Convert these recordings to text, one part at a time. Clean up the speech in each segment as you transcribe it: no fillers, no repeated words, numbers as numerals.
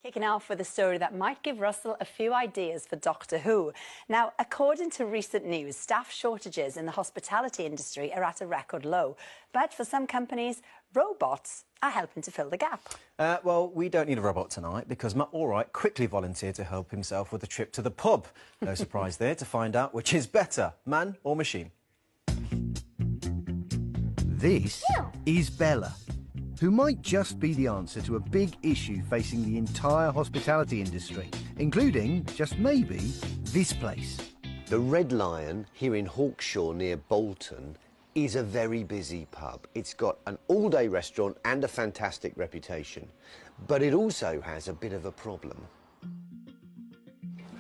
Kicking off with a story that might give Russell a few ideas for Doctor Who. Now, according to recent news, staff shortages in the hospitality industry are at a record low. But for some companies, robots are helping to fill the gap. Well, we don't need a robot tonight because Matt Allwright quickly volunteered to help himself with a trip to the pub. No surprise there to find out which is better, man or machine. This is Bella, who might just be the answer to a big issue facing the entire hospitality industry, including, just maybe, this place. The Red Lion here in Hawkshaw near Bolton is a very busy pub. It's got an all-day restaurant and a fantastic reputation, but it also has a bit of a problem.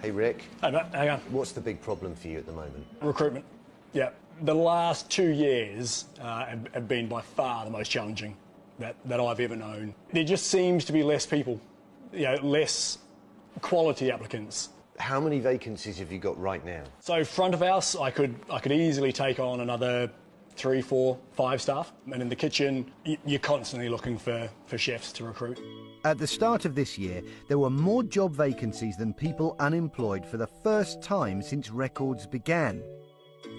Hey Rick. Hey Matt, hang on. What's the big problem for you at the moment? Recruitment. Yeah, the last 2 years have been by far the most challenging that I've ever known. There just seems to be less people, less quality applicants. How many vacancies have you got right now? So front of house, I could easily take on another 3, 4, 5 staff. And in the kitchen, you're constantly looking for chefs to recruit. At the start of this year, there were more job vacancies than people unemployed for the first time since records began.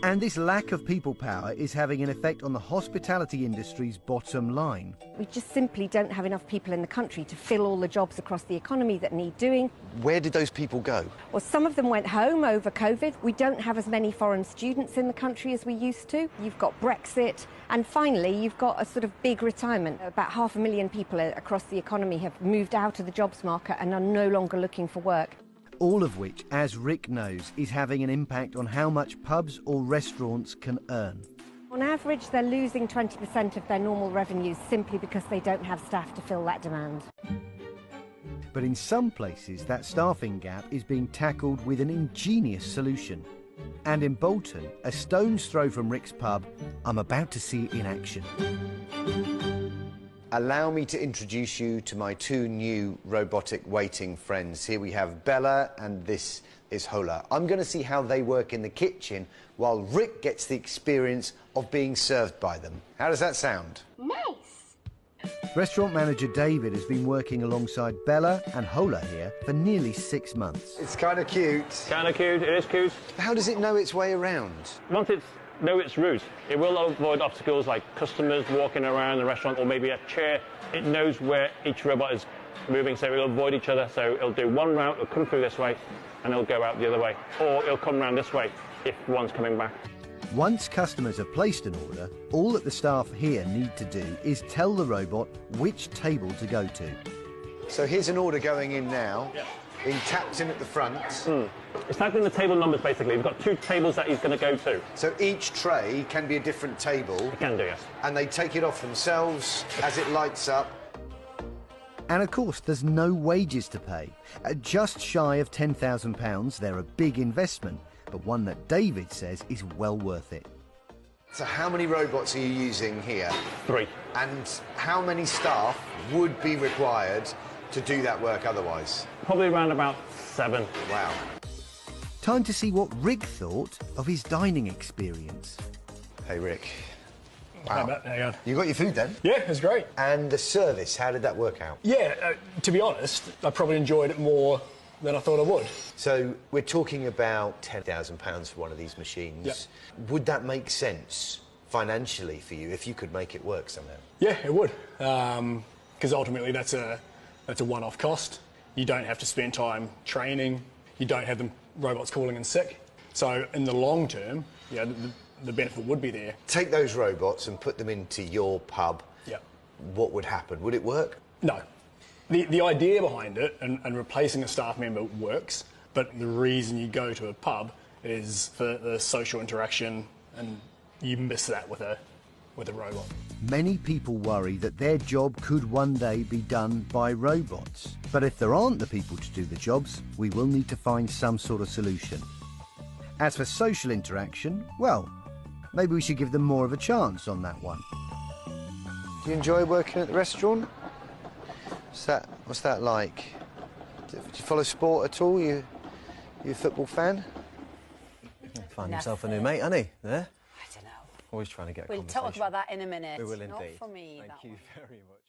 And this lack of people power is having an effect on the hospitality industry's bottom line. We just simply don't have enough people in the country to fill all the jobs across the economy that need doing. Where did those people go? Well, some of them went home over COVID. We don't have as many foreign students in the country as we used to. You've got Brexit. And finally, you've got a sort of big retirement. About 500,000 people across the economy have moved out of the jobs market and are no longer looking for work. All of which, as Rick knows, is having an impact on how much pubs or restaurants can earn. On average, they're losing 20% of their normal revenues simply because they don't have staff to fill that demand. But in some places, that staffing gap is being tackled with an ingenious solution. And in Bolton, a stone's throw from Rick's pub, I'm about to see it in action. Allow me to introduce you to my 2 new robotic waiting friends. Here we have Bella and this is Hola. I'm going to see how they work in the kitchen while Rick gets the experience of being served by them. How does that sound? Nice! Restaurant manager David has been working alongside Bella and Hola here for nearly 6 months. It's kind of cute. Kind of cute, it is cute. How does it know its way around? Once it's know its route, it will avoid obstacles like customers walking around the restaurant or maybe a chair. It knows where each robot is moving, so it'll avoid each other. So it'll do one route, it'll come through this way, and it'll go out the other way. Or it'll come round this way if one's coming back. Once customers have placed an order, all that the staff here need to do is tell the robot which table to go to. So here's an order going in now. Yeah. He taps in at the front. It's typed in the table numbers, basically. We've got 2 tables that he's going to go to. So each tray can be a different table. It can do, yes. And they take it off themselves as it lights up. And of course, there's no wages to pay. At just shy of £10,000, they're a big investment, but one that David says is well worth it. So how many robots are you using here? 3. And how many staff would be required to do that work otherwise? Probably around about 7. Wow. Time to see what Rick thought of his dining experience. Hey, Rick. Hey Wow. Matt, hang on. You got your food then? Yeah, it's great. And the service, how did that work out? Yeah, to be honest, I probably enjoyed it more than I thought I would. So we're talking about £10,000 for one of these machines. Yep. Would that make sense financially for you if you could make it work somehow? Yeah, it would. Because ultimately that's a one-off cost. You don't have to spend time training. You don't have the robots calling in sick. So in the long term, the benefit would be there. Take those robots and put them into your pub. Yeah. What would happen? Would it work? No. The idea behind it and replacing a staff member works, but the reason you go to a pub is for the social interaction, and you miss that with a robot. Many people worry that their job could one day be done by robots. But if there aren't the people to do the jobs, we will need to find some sort of solution. As for social interaction, well, maybe we should give them more of a chance on that one. Do you enjoy working at the restaurant? What's that like? Do you follow sport at all? You a football fan? Find himself a new mate, hasn't he? There? I don't know. Always trying to get a We'll conversation. talk about that in a minute. We will indeed. Not for me. Thank you very much.